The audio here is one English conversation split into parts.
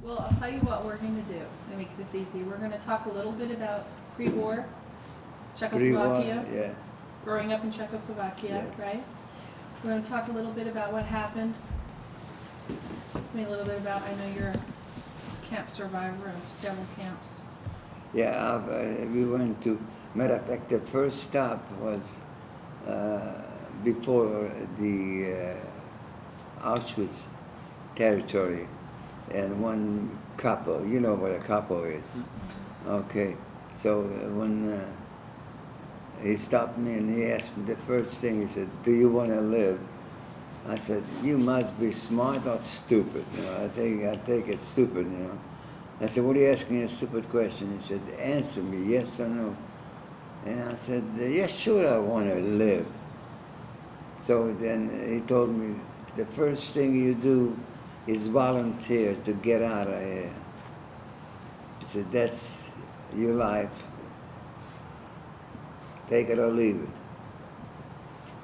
Well, I'll tell you what we're going to do to make this easy. We're going to talk a little bit about pre-war Czechoslovakia, yeah. growing up in Czechoslovakia, Yes. right? We're going to talk a little bit about what happened. Tell me a little bit about, I know you're a camp survivor of several camps. Yeah, we went to, matter of fact, the first stop was before the Auschwitz territory, and one couple, you know what a couple is. Okay, so when he stopped me and he asked me the first thing, he said, "Do you want to live?" I said, "You must be smart or stupid." You know, I take it stupid, you know. I said, "What are you asking me a stupid question?" He said, "Answer me, yes or no." And I said, "Yes, sure, I want to live." So then he told me, the first thing you do is volunteer to get out of here. He said, "That's your life. Take it or leave it."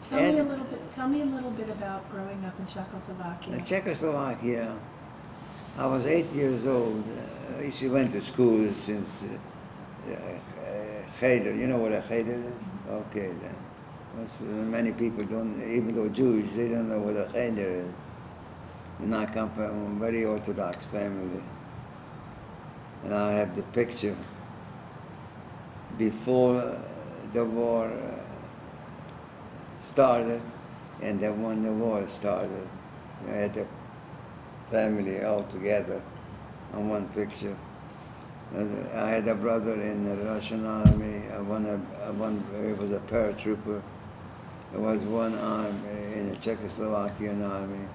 Tell me a little bit about growing up in Czechoslovakia. In Czechoslovakia, I was 8 years old. She went to school since cheder. You know what a cheder is? Okay, then. Many people don't, even though Jewish, they don't know what a cheder is. And I come from a very Orthodox family. And I have the picture before the war started, and then when the war started. I had the family all together on one picture. I had a brother in the Russian army. He was a paratrooper. There was one arm in the Czechoslovakian army.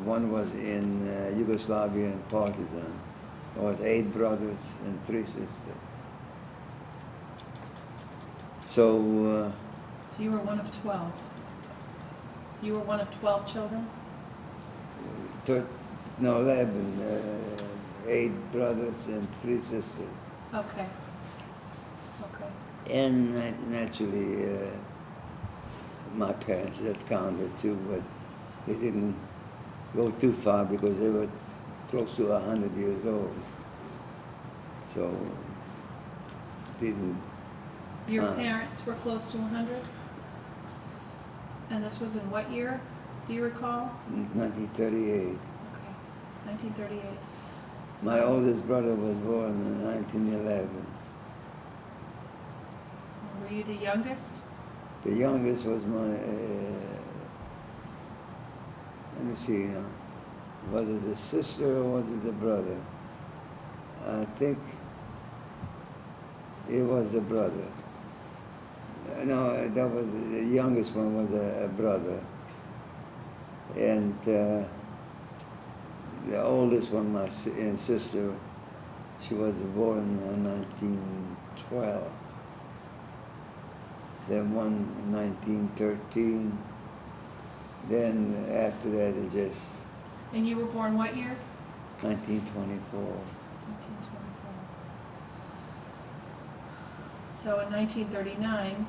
One was in Yugoslavian partisan. There was 8 brothers and 3 sisters. So So you were one of 12. You were one of 12 children? no, 11. 8 brothers and 3 sisters. Okay. Okay. And naturally, my parents, that counted too, but they didn't go too far because they were close to 100 years old. So, didn't. Your parents were close to 100? And this was in what year? Do you recall? 1938. Okay. 1938. My oldest brother was born in 1911. Were you the youngest? The youngest was my, let me see now, was it a sister or was it a brother? I think it was a brother. No, that was, the youngest one was a brother. And the oldest one, my sister, she was born in 1912. Then one in 1913. Then after that, it just And you were born what year? 1924. 1924. So in 1939,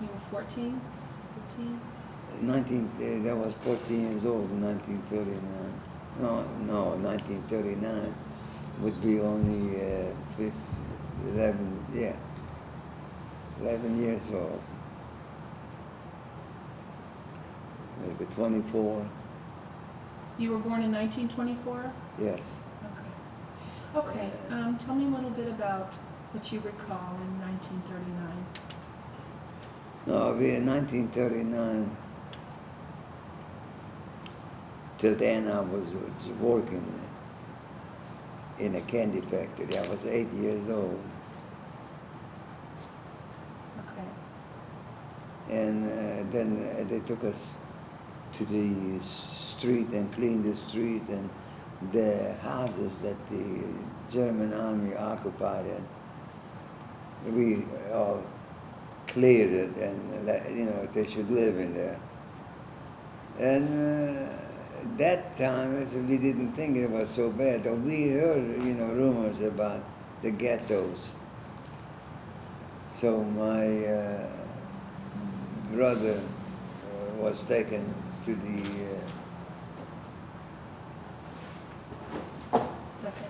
you were 14? 15? That was 14 years old in 1939. No, 1939 would be only 11 years old. Maybe 24, You were born in 1924? yes. Okay. Okay. Tell me a little bit about what you recall in 1939. No, in 1939, till then I was working in a candy factory. I was 8 years old. Okay. And then they took us to the street and cleaned the street and the houses that the German army occupied. And we all cleared it, and they should live in there. And that time, we didn't think it was so bad. We heard, rumors about the ghettos. So my brother was taken to the It's okay.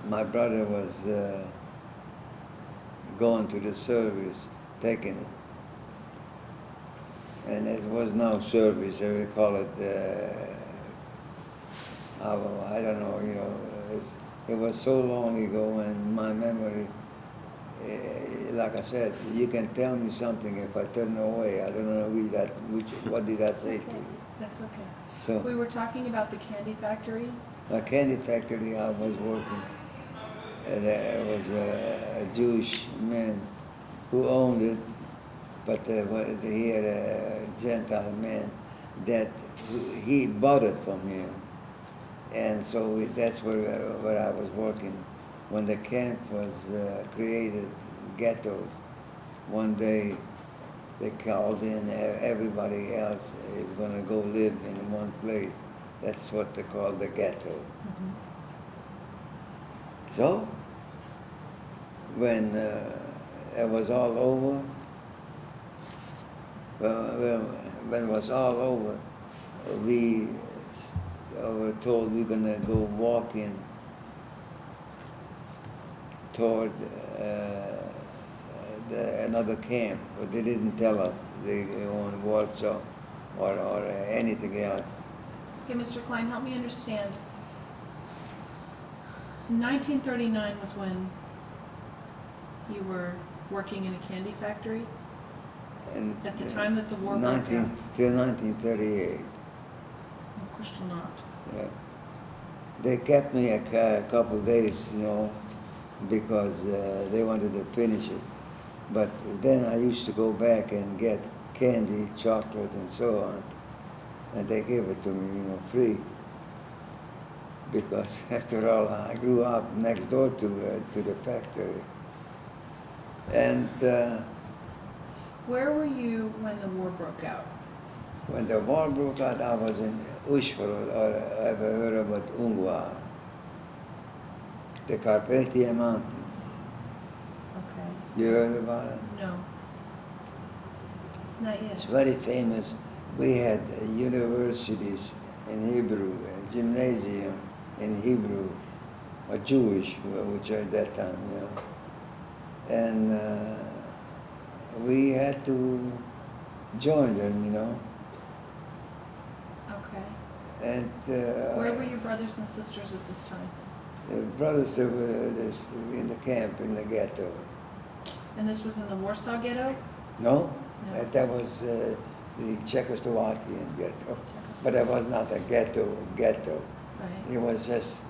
my brother was going to the service, taking it. And it was no service, I would call it, I don't know, you know, it was so long ago, and my memory, like I said, you can tell me something if I turn away. I don't know what did I say to you. That's okay. So, We were talking about the candy factory. a candy factory I was working, and there was a Jewish man who owned it, but he had a Gentile man that he bought it from him. And so that's where I was working. When the camp was created, ghettos, one day they called in everybody else is going to go live in one place. That's what they call the ghetto. Mm-hmm. So when it was all over, when it was all over, we were told we're going to go walking toward another camp, but they didn't tell us they were in Warsaw or anything else. Okay, Mr. Klein, help me understand. 1939 was when you were working in a candy factory? And At the time that the war broke out? Till 1938. Of course not. Yeah. They kept me a couple of days, you know, because they wanted to finish it. But then I used to go back and get candy, chocolate, and so on, and they gave it to me, you know, free. Because after all, I grew up next door to the factory. And Where were you when the war broke out? when the war broke out, I was in Užhorod, or ever heard about Ungvar, the Carpathian Mountains. Okay. You heard about it? No. Not It's yet. very famous. We had universities in Hebrew, a gymnasium in Hebrew, or Jewish, which at that time, you know. And we had to join them, you know. Okay. And Where were your brothers and sisters at this time? the brothers that were in the camp, in the ghetto. And this was in the Warsaw Ghetto? No? No. That was the Czechoslovakian ghetto. But it was not a ghetto. Right. It was just,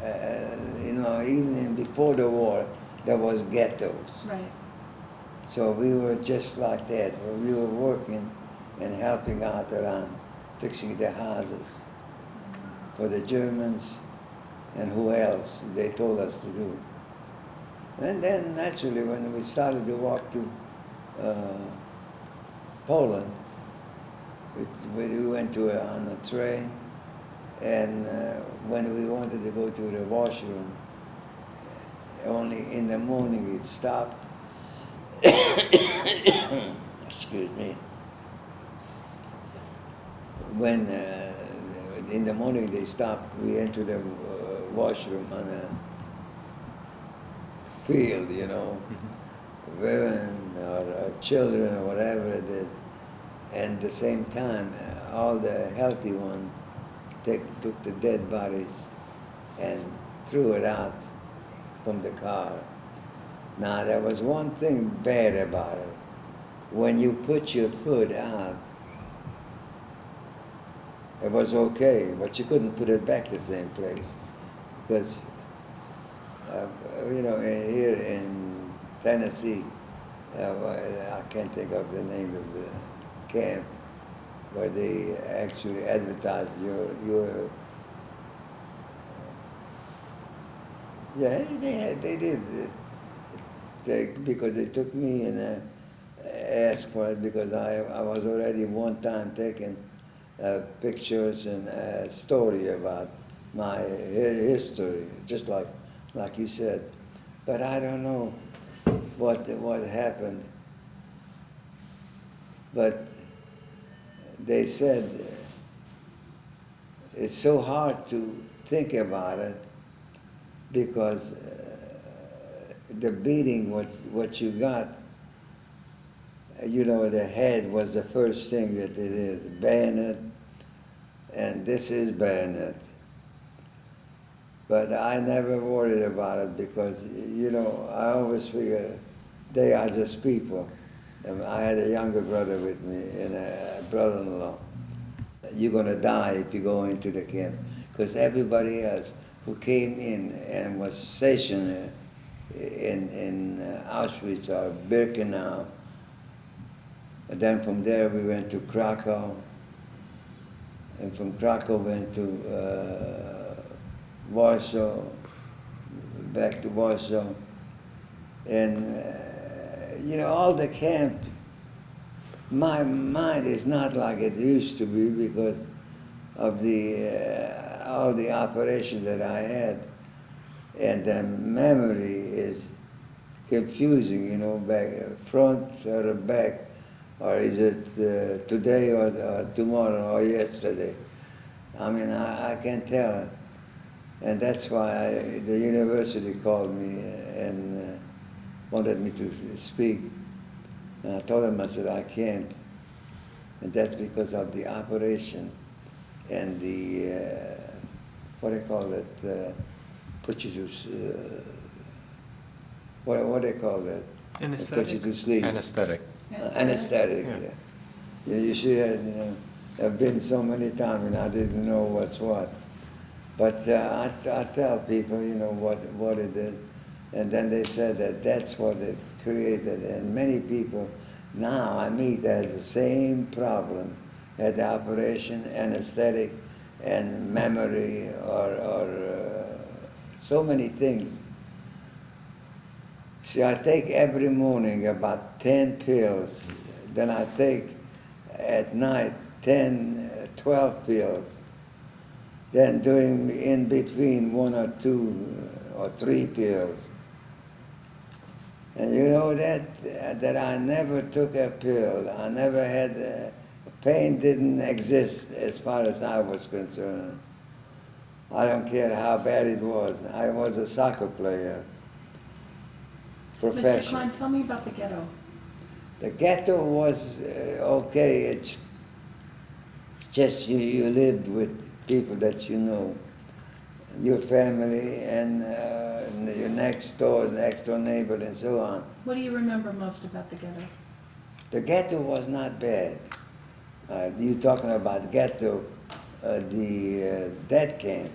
you know, even before the war, there was ghettos. Right. So we were just like that. We were working and helping out around, fixing the houses for the Germans and who else they told us to do. And then naturally when we started to walk to Poland, we went on a train, and when we wanted to go to the washroom, only in the morning it stopped. Excuse me. When in the morning they stopped, we entered the washroom on a field, you know, women or children or whatever it is. And at the same time, all the healthy ones took the dead bodies and threw it out from the car. Now, there was one thing bad about it. When you put your foot out, it was okay, but you couldn't put it back the same place. Because, you know, here in Tennessee, I can't think of the name of the camp, where they actually advertise your yeah, they did. Because they took me and asked for it, because I was already one time taking pictures and a story about my history, just like you said. But I don't know what happened. But they said it's so hard to think about it, because the beating, what you got, you know, the head was the first thing that it is, bayonet, and this is bayonet. But I never worried about it because, you know, I always figure they are just people. And I had a younger brother with me and a brother-in-law. You're going to die if you go into the camp, because everybody else who came in and was stationed in Auschwitz or Birkenau, and then from there we went to Krakow, and from Krakow went to Warsaw, back to Warsaw, and you know, all the camp, my mind is not like it used to be because of the all the operations that I had, and the memory is confusing, you know, back front or back, or is it today or tomorrow or yesterday? I mean, I can't tell. And that's why the university called me and wanted me to speak. And I told them, I said, I can't. And that's because of the operation and the, what do they call it? Put you to, what do they call that? Anesthetic. Put you to sleep. Anesthetic. Anesthetic, Yeah. yeah. You see, you know, I've been so many times and I didn't know what's what. But I tell people, you know, what it is. And then they said that that's what it created. And many people now I meet has the same problem, had the operation, anesthetic, and memory, or so many things. See, I take every morning about 10 pills. Then I take at night 10, 12 pills. Then doing in between 1 or 2 or 3 pills. And you know that I never took a pill. I never had, pain didn't exist as far as I was concerned. I don't care how bad it was. I was a soccer player, Mr. professional. Klein, tell me about the ghetto. The ghetto was okay. It's just you lived with people that you know, your family and your next door neighbor and so on. What do you remember most about the ghetto? The ghetto was not bad. You're talking about ghetto, the death camp.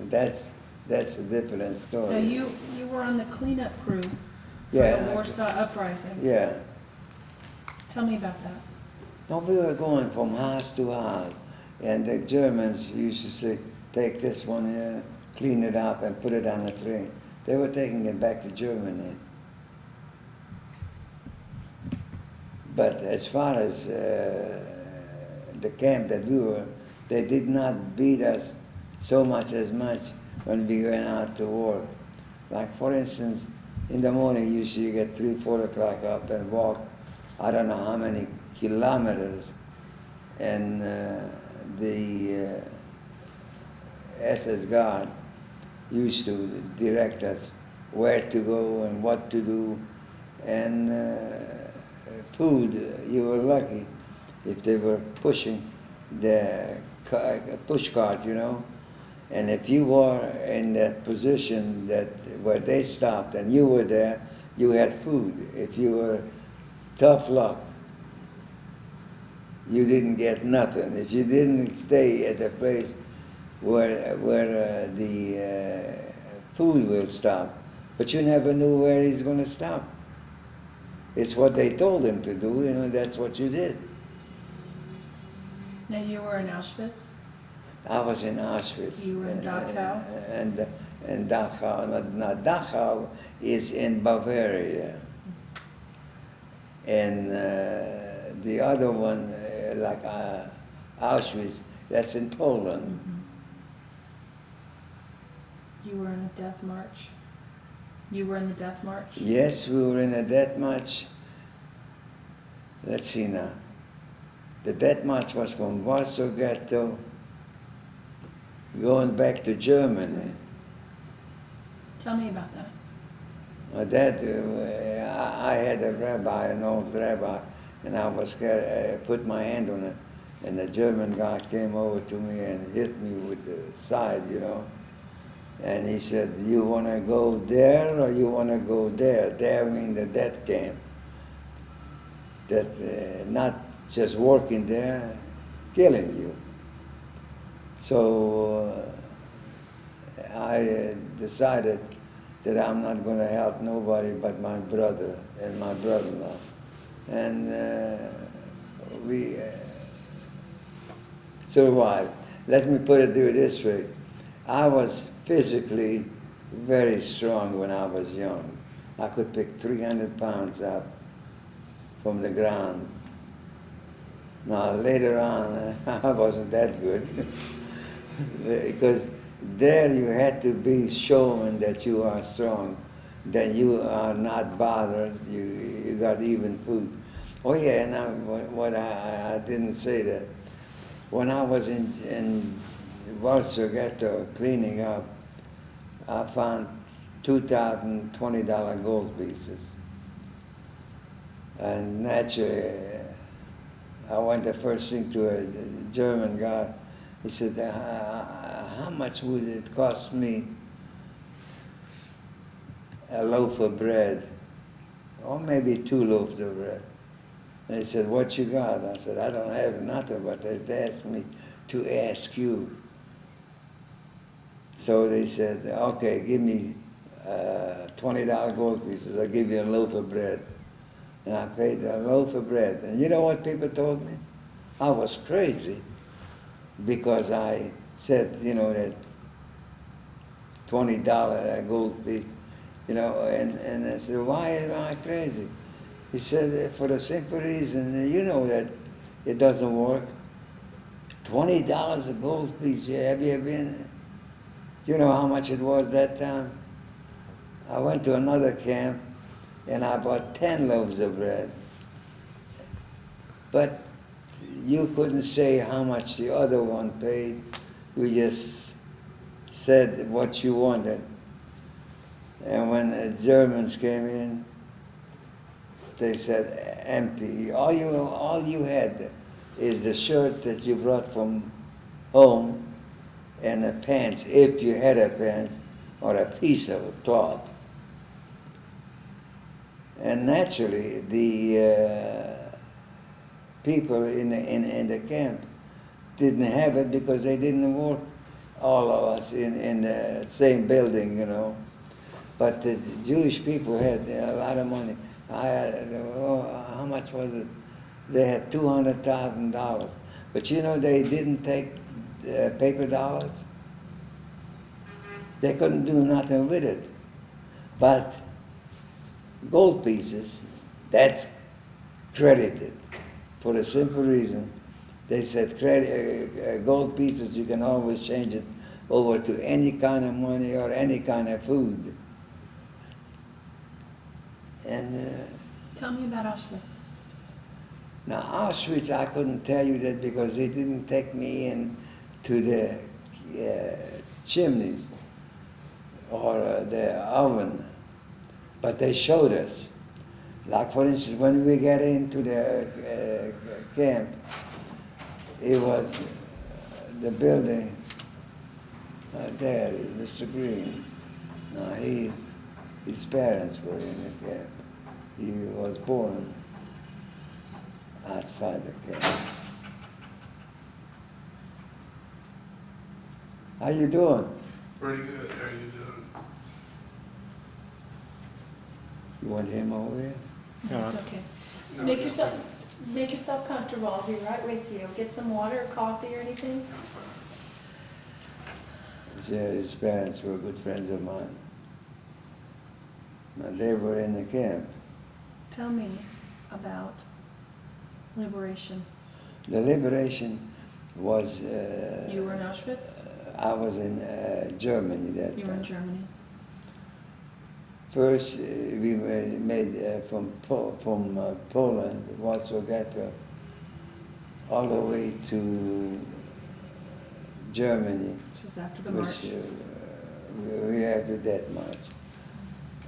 That's a different story. Now, you were on the cleanup crew for Yeah, the Warsaw Uprising. Yeah. Tell me about that. No, we were going from house to house, and the Germans used to say, take this one here, clean it up, and put it on the train. They were taking it back to Germany. But as far as the camp that we were, they did not beat us so much when we went out to work. Like, for instance, in the morning, usually you get 3, 4 o'clock up and walk, I don't know how many kilometers, and the SS guard used to direct us where to go and what to do, and food, you were lucky if they were pushing the push cart, you know, and if you were in that position where they stopped and you were there, you had food. If you were tough luck, you didn't get nothing. If you didn't stay at a place where the food will stop, but you never knew where he's going to stop. It's what they told him to do, you know, that's what you did. Now, you were in Auschwitz? I was in Auschwitz. You were in Dachau? And Dachau, not Dachau is in Bavaria. And the other one, like Auschwitz, that's in Poland. You were in a death march? You were in the death march? Yes, we were in a death march. Let's see now. The death march was from Warsaw Ghetto going back to Germany. Tell me about that. I had a rabbi, an old rabbi, and I was scared. I put my hand on it, and the German guy came over to me and hit me with the side, you know. And he said, "You want to go there or you want to go there?" There means the death camp. That not just working there, killing you. So I decided that I'm not going to help nobody but my brother and my brother-in-law. And we survived. Let me put it this way. I was physically very strong when I was young. I could pick 300 pounds up from the ground. Now later on, I wasn't that good because there you had to be showing that you are strong, that you are not bothered, you got even food. Oh yeah, and what I didn't say that. When I was in Warsaw Ghetto cleaning up, I found $2,020 gold pieces. And naturally, I went the first thing to a German guy. He said, how much would it cost me a loaf of bread? Or maybe 2 loaves of bread. And he said, what you got? I said, I don't have nothing, but they asked me to ask you. So they said, okay, give me $20 gold pieces. I'll give you a loaf of bread. And I paid a loaf of bread. And you know what people told me? I was crazy because I said, you know, that $20 gold piece, you know, and I said, why am I crazy? He said, for the simple reason, you know that it doesn't work. $20 a gold piece, have you been? You know how much it was that time? I went to another camp and I bought 10 loaves of bread. But you couldn't say how much the other one paid. You just said what you wanted. And when the Germans came in, they said, empty. All you had is the shirt that you brought from home and the pants, if you had a pants, or a piece of cloth. And naturally, the people in the camp didn't have it because they didn't work, all of us, in the same building, you know. But the Jewish people had a lot of money. How much was it? They had $200,000. But you know, they didn't take paper dollars. They couldn't do nothing with it. But gold pieces, that's credited for the simple reason they said gold pieces, you can always change it over to any kind of money or any kind of food. And Tell me about Auschwitz. now Auschwitz, I couldn't tell you that because they didn't take me in to the chimneys or the oven, but they showed us. Like for instance, when we got into the camp, it was the building. There is Mr. Green. Now his parents were in the camp. He was born outside the camp. How you doing? Pretty good. How you doing? You want him over here? No, it's okay. No, Make no, yourself comfortable. I'll be right with you. Get some water or coffee or anything. His parents were good friends of mine. Now they were in the camp. Tell me about liberation. The liberation was... You were in Auschwitz? I was in Germany that time. You were in Germany. First, we were made from Poland, Warsaw Ghetto, all the way to Germany. This was after the march. We after that march.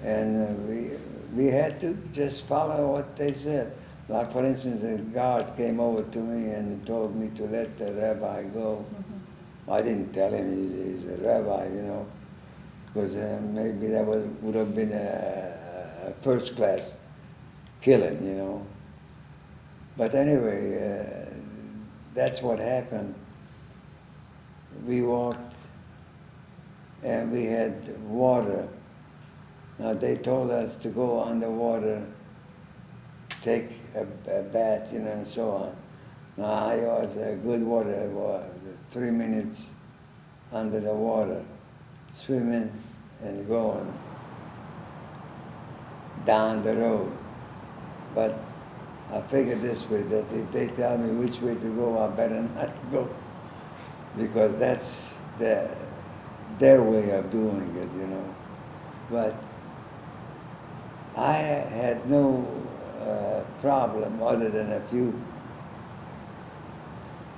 And we had to just follow what they said. Like, for instance, a guard came over to me and told me to let the rabbi go. I didn't tell him he's a rabbi, you know, because maybe that would have been a first-class killing, you know. But anyway, that's what happened. We walked and we had water. Now they told us to go underwater, take a bath, you know, and so on. Now I was a good water, 3 minutes under the water, swimming and going down the road. But I figured this way, that if they tell me which way to go, I better not go, because that's their way of doing it, you know. But I had no problem other than a few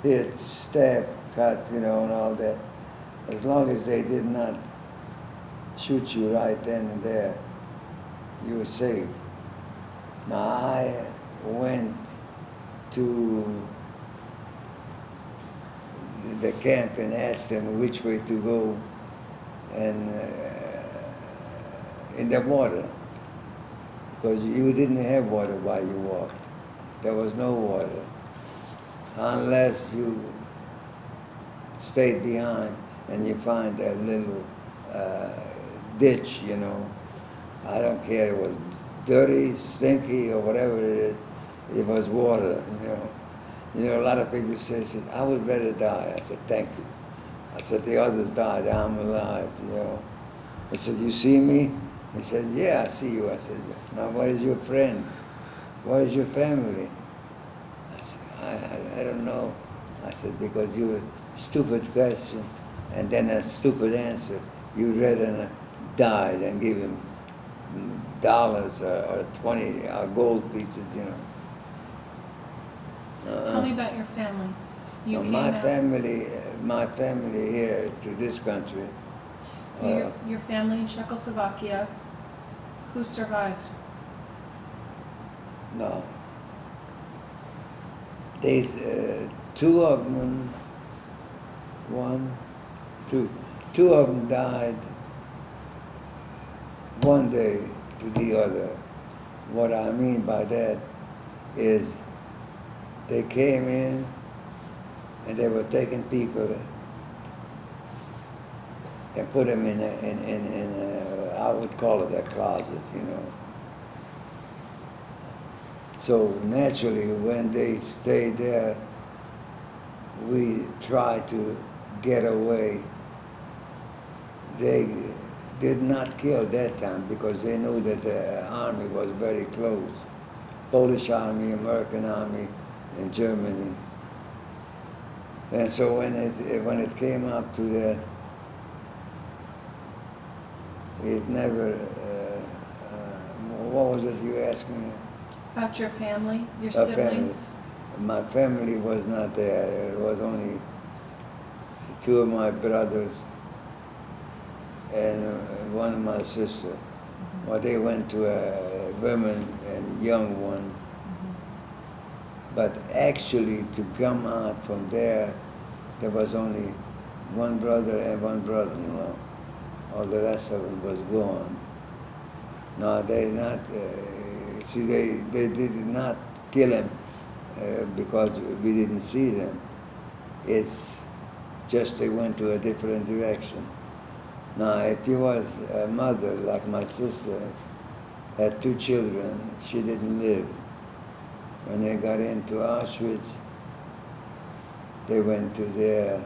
hits, stab, cut, you know, and all that. As long as they did not shoot you right then and there, you were safe. Now I went to the camp and asked them which way to go, and in the water, because you didn't have water while you walked. There was no water, unless you stayed behind and you find that little ditch, you know. I don't care, it was dirty, stinky, or whatever it is, it was water, you know. You know, a lot of people say, I would rather die. I said, thank you. I said, the others died, I'm alive, you know. I said, you see me? He said, yeah, I see you. I said, now what is your friend? What is your family? I said, I don't know. I said, because you a stupid question and then a stupid answer. You'd rather die than give him dollars or 20 gold pieces, you know. Tell me about your family. You Well, came my family here to this country. Your family in Czechoslovakia, who survived? No. There's two of them, two of them died one day to the other. What I mean by that is they came in and they were taking people and put them in a, I would call it a closet, you know. So naturally, when they stayed there, we tried to get away. They did not kill that time because they knew that the army was very close. Polish army, American army, and Germany. And so when it came up to that, it never, what was it you asked me? About your family, your A siblings? family. My family was not there. It was only two of my brothers and one of my sisters. Well, they went to women and young ones. But actually, to come out from there was only one brother and one brother-in-law. All the rest of them was gone. No, they not. See, they did not kill him because we didn't see them. It's just they went to a different direction. Now, if you was a mother like my sister, had two children, she didn't live. When they got into Auschwitz, they went to there,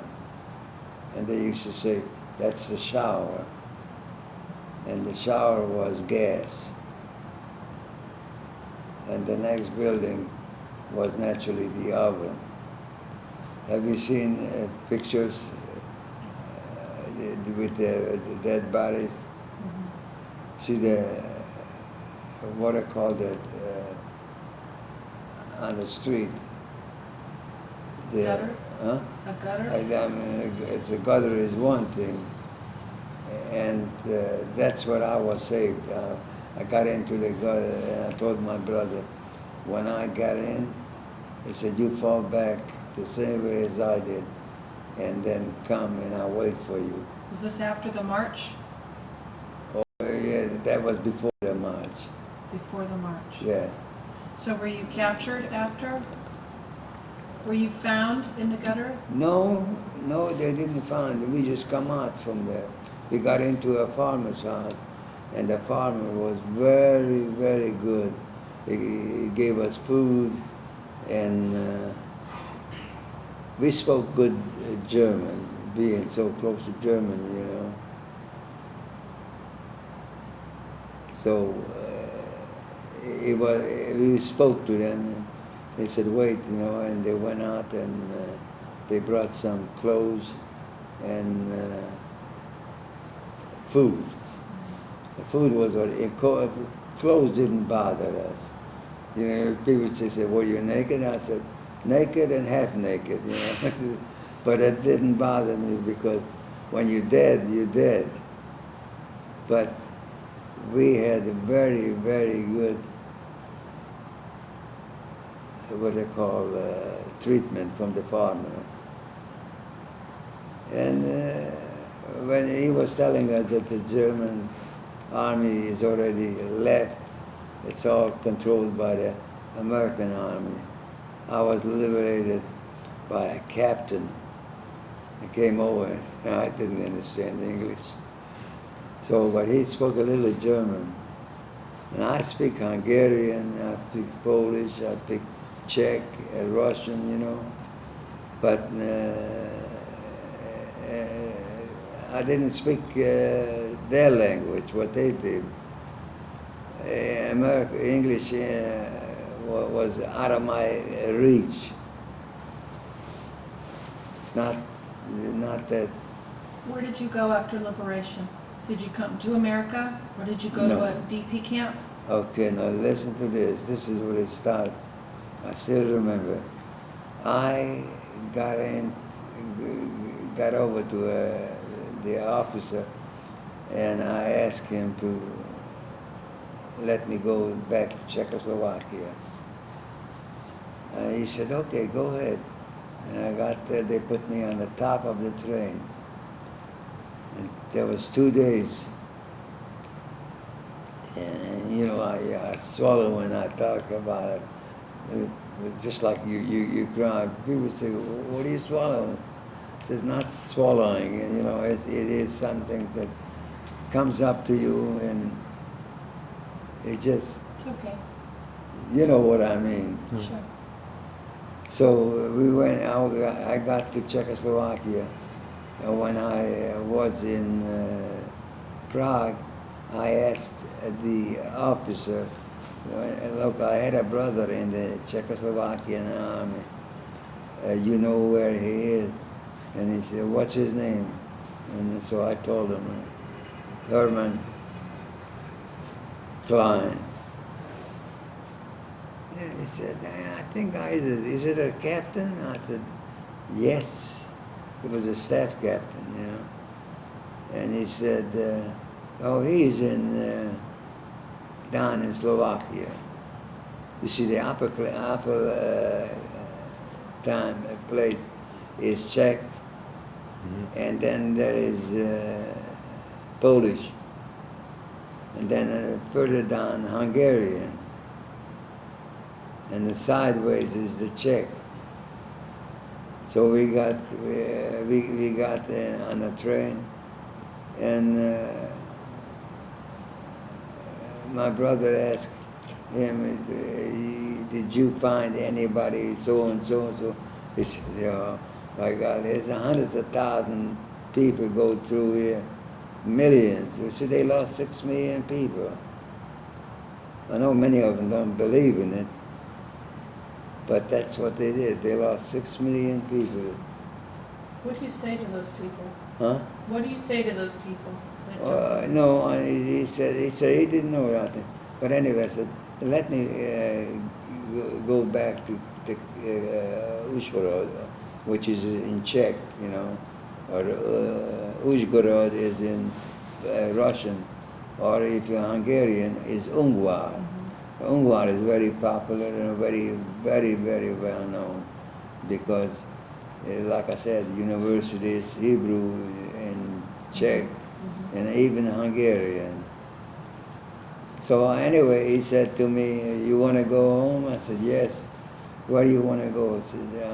and they used to say, that's the shower. And the shower was gas. And the next building was naturally the oven. Have you seen pictures with the dead bodies? See what I call that, on the street. Gutter? Huh? A gutter? I mean, it's a gutter is one thing, And that's what I was saved. I got into the gutter, and I told my brother, when I got in, he said, you fall back the same way as I did, and then come and I'll wait for you. Was this after the march? Oh, yeah, that was before the march. Before the march? Yeah. So were you captured after? Were you found in the gutter? No, they didn't find. We just come out from there. We got into a farmer's house, and the farmer was very, very good. He gave us food, and we spoke good German, being so close to Germany, you know. So we spoke to them, and they said, wait, you know, and they went out and they brought some clothes and food. The food was what clothes didn't bother us. You know, people say, well, you're naked? I said, naked and half naked, you know. But it didn't bother me because when you're dead, you're dead. But we had a very, very good, what they call treatment from the farmer. And when he was telling us that the German army is already left, it's all controlled by the American army. I was liberated by a captain. He came over, and I didn't understand English. So, but he spoke a little German. And I speak Hungarian, I speak Polish, I speak Czech, Russian, you know. But I didn't speak their language, what they did. English was out of my reach. It's not that. Where did you go after liberation? Did you come to America, or did you go No. to a DP camp? Okay, now listen to this. This is where it starts. I still remember. I got over to the officer, and I asked him to let me go back to Czechoslovakia. He said, okay, go ahead. And I got there, they put me on the top of the train. And there was 2 days. And you know, I swallow when I talk about it. It was just like you cry. People say, what are you swallowing? It says, not swallowing. And, you know, it is something that comes up to you, and it just, It's okay. you know what I mean. Sure. So we went, I got to Czechoslovakia. And when I was in Prague, I asked the officer, look, I had a brother in the Czechoslovakian army. You know where he is? And he said, what's his name? And so I told him, Herman Klein. And he said, I think is it a captain? I said, yes. He was a staff captain, you know. And he said, oh, he's down in Slovakia. You see, the upper time place is Czech, and then there is Polish, and then further down Hungarian, and the sideways is the Czech. So we got on the train, and my brother asked him, did you find anybody so and so and so? He said, yeah, my God, there's hundreds of thousands people go through here, millions. We said they lost 6 million people. I know many of them don't believe in it, but that's what they did. They lost 6 million people. What do you say to those people? Huh? What do you say to those people? No, he said he didn't know that. But anyway, I said, let me go back to Uzhhorod, which is in Czech, you know, or Uzhgorod is in Russian, or if you're Hungarian, is Ungvar. Ungvar is very popular and very well known because, like I said, universities, Hebrew and Czech, and even Hungarian. So anyway, he said to me, "You want to go home?" I said, "Yes." "Where do you want to go?"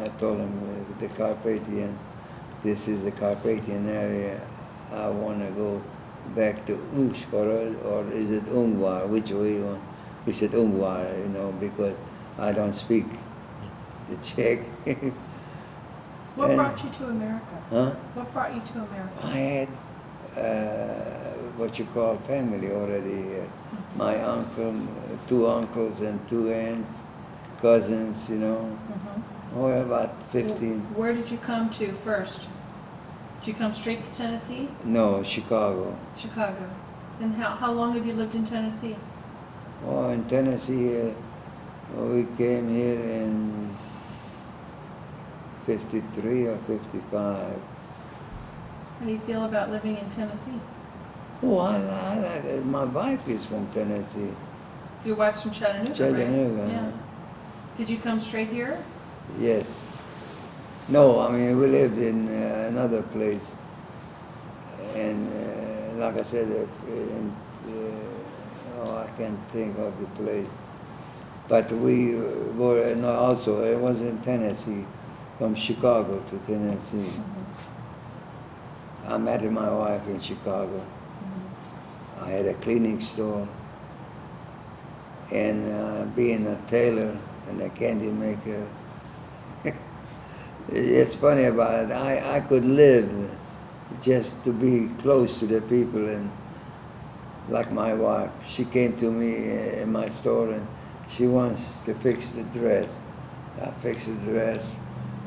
I told him, "The Carpathian. This is the Carpathian area. I want to go back to Ushgorod, or is it Ungvar? Which way you want?" He said, "Ungvar, because I don't speak the Czech." What And- brought you to America? Huh? What brought you to America? I had what you call family already here. My uncle, 2 uncles and 2 aunts, cousins, about 15. Where did you come to first? Did you come straight to Tennessee? No, Chicago. Chicago. And how long have you lived in Tennessee? Oh, in Tennessee, we came here in 53 or 55. How do you feel about living in Tennessee? Oh, I like it. My wife is from Tennessee. Your wife's from Chattanooga, Chattanooga. right? Yeah. Did you come straight here? Yes. No, I mean, we lived in another place. And like I said, I can't think of the place. But we were, no, also, it was in Tennessee, from Chicago to Tennessee. I met my wife in Chicago. I had a cleaning store. And being a tailor and a candy maker, it's funny about it. I could live just to be close to the people, and like my wife, she came to me in my store and she wants to fix the dress. I fixed the dress,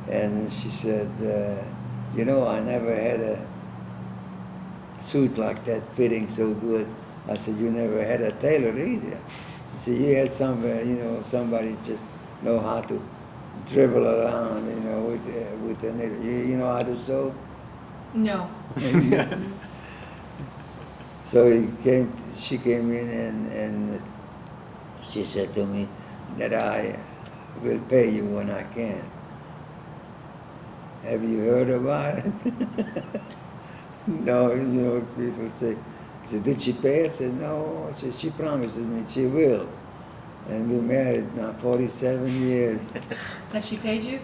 and she said, I never had a suit like that fitting so good. I said, "You never had a tailor either." I said, "You had somebody just know how to dribble around, with the needle. You know how to sew?" No. So she came in and she said to me that I will pay you when I can. Have you heard about it? No, people say, I said, "Did she pay?" I said, "No." I said, "She promises me she will." And we married now 47 years. Has she paid you?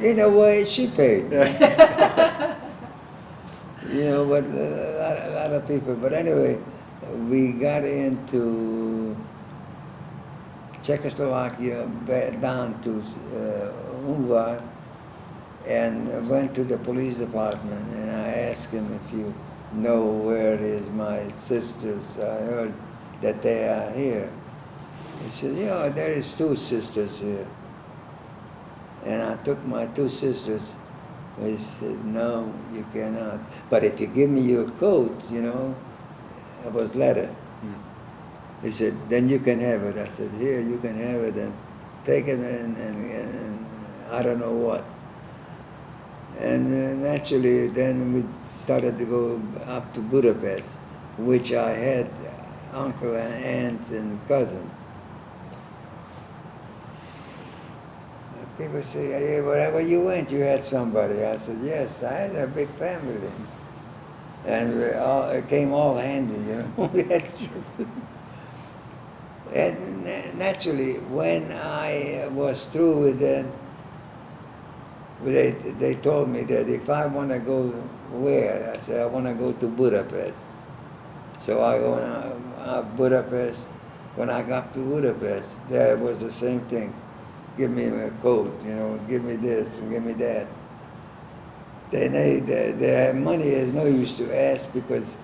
In a way, she paid. But a lot of people. But anyway, we got into Czechoslovakia, down to Ungvar, and went to the police department, and I asked him, "If you know where is my sisters, I heard that they are here." He said, "Yeah, there is 2 sisters here." And I took my 2 sisters. He said, "No, you cannot. But if you give me your coat, it was leather." He said, "Then you can have it." I said, "Here, you can have it, and take it and I don't know what." And naturally, then we started to go up to Budapest, which I had uncle and aunts and cousins. People say, "Hey, wherever you went, you had somebody." I said, "Yes, I had a big family. And it came all handy, And naturally, when I was through with that, they told me that if I want to go where, I said, "I want to go to Budapest." So I go to Budapest. When I got to Budapest, there was the same thing. Give me a coat, give me this and give me that. The money is no use to ask because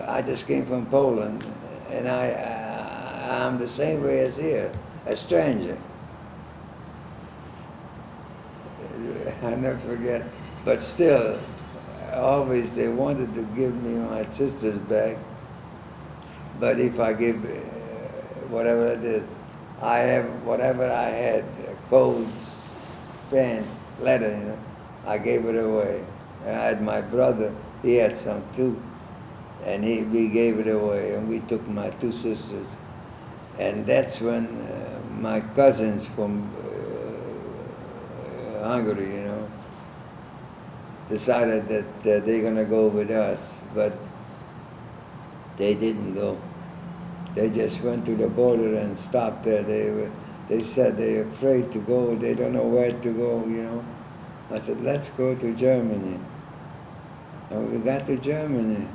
I just came from Poland, and I'm the same way as here, a stranger. I never forget. But still, always they wanted to give me my sisters back. But if I give whatever it is, I have whatever I had, coats, pants, leather, I gave it away. I had my brother, he had some too. And we gave it away, and we took my two sisters. And that's when my cousins from Hungary, you know, decided that they're going to go with us. But they didn't go. They just went to the border and stopped there. They said they're afraid to go. They don't know where to go, you know. I said, let's go to Germany. And we got to Germany.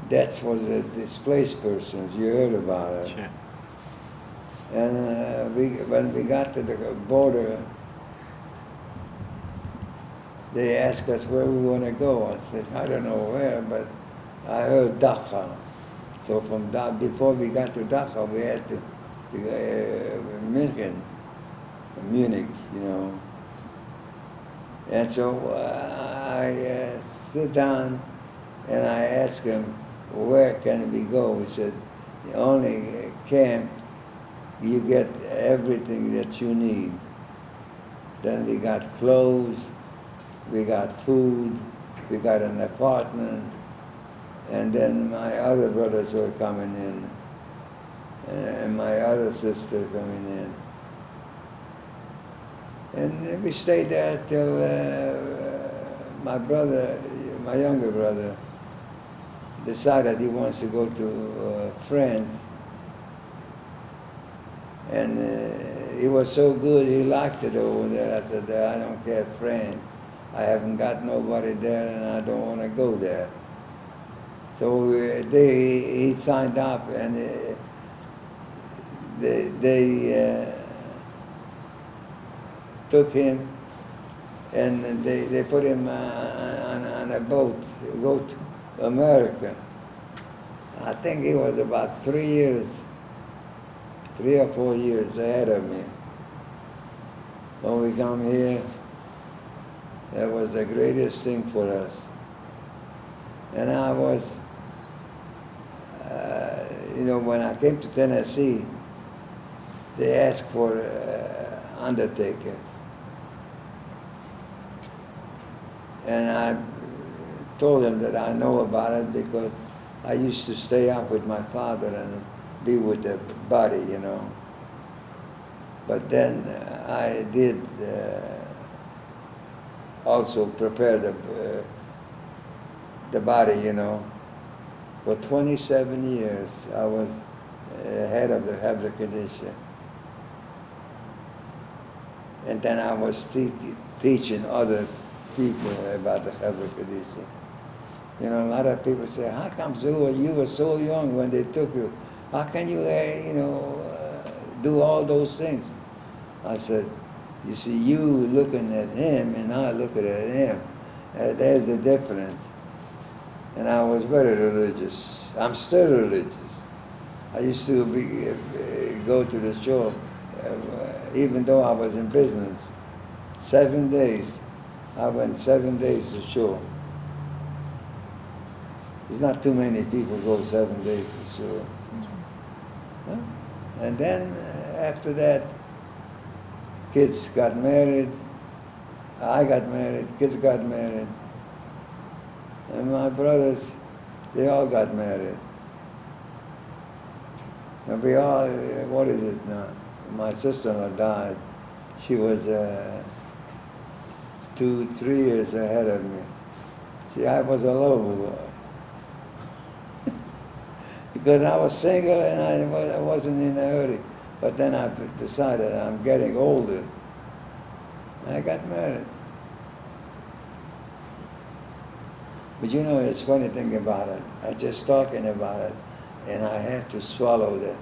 That was the displaced persons. You heard about it. Sure. And when we got to the border, they asked us where we want to go. I said, I don't know where, but I heard Dachau. So from before we got to Dachau, we had to Munich, you know. And so I sit down and I asked him, where can we go? He said, the only camp, you get everything that you need. Then we got clothes, we got food, we got an apartment, and then my other brothers were coming in, and my other sister coming in. And we stayed there till my brother, my younger brother, decided he wants to go to France. And he was so good, he liked it over there. I said, I don't care, France. I haven't got nobody there and I don't want to go there. So he signed up, and they took him and they put him on a boat to go to America. I think he was about 3 or 4 years ahead of me. When we come here, that was the greatest thing for us. And I was, you know, when I came to Tennessee, they asked for undertakers. And I told them that I know about it because I used to stay up with my father and be with the body, you know. But then I did also prepare the body, you know. For 27 years, I was head of the Hebrew Kadisha. And then I was teaching other people about the Hebrew Kadisha. You know, a lot of people say, how come you were so young when they took you? How can you, you know, do all those things? I said, you see, you looking at him and I looking at him. There's the difference. And I was very religious. I'm still religious. I used to go to the shore, even though I was in business. 7 days. I went 7 days to shore. There's not too many people go 7 days to shore. Huh? And then after that, kids got married. I got married. Kids got married. And my brothers, they all got married. And we all, what is it now? My sister-in-law died. She was 2-3 years ahead of me. See, I was a lover boy. Because I was single and I wasn't in a hurry. But then I decided I'm getting older. I got married. But you know, it's funny thing about it. I just talking about it, and I have to swallow the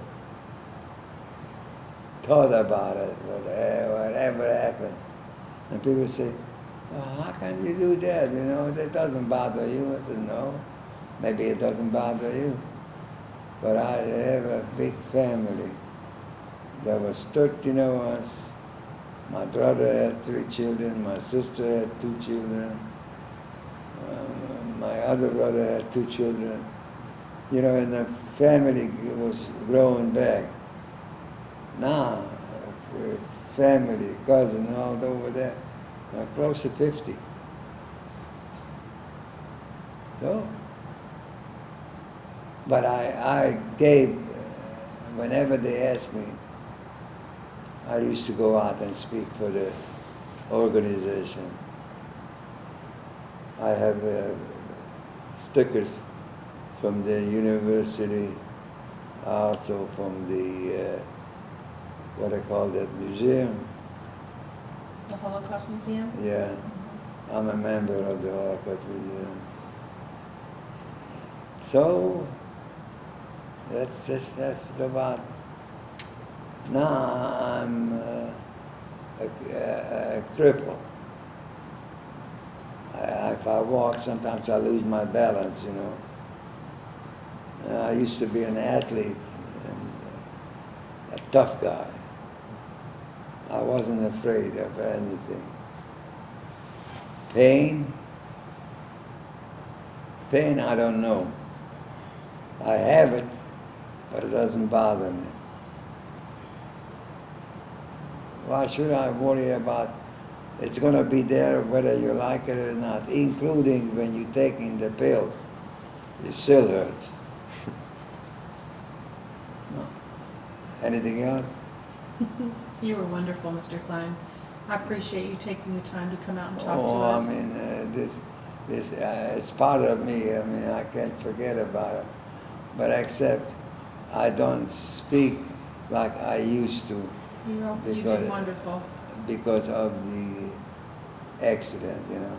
thought about it, whatever happened. And people say, well, how can you do that? You know, that doesn't bother you. I said, no, maybe it doesn't bother you. But I have a big family. There was 13 of us. My brother had 3 children. My sister had 2 children. My other brother had 2 children. You know, and the family was growing back. Now, family, cousin, all over there, close to 50. So, but I gave, whenever they asked me, I used to go out and speak for the organization. I have stickers from the university, also from the, what they call that museum. The Holocaust Museum? Yeah, I'm a member of the Holocaust Museum. So, that's about. Now I'm a cripple. If I walk, sometimes I lose my balance, you know. I used to be an athlete and a tough guy. I wasn't afraid of anything. Pain? Pain, I don't know. I have it, but it doesn't bother me. Why should I worry about it's going to be there whether you like it or not, including when you're taking the pills. It still hurts. No. Anything else? You were wonderful, Mr. Klein. I appreciate you taking the time to come out and talk to Oh, us. I mean, this it's part of me. I mean, I can't forget about it. But except I don't speak like I used to. You did wonderful. Because of the accident, you know.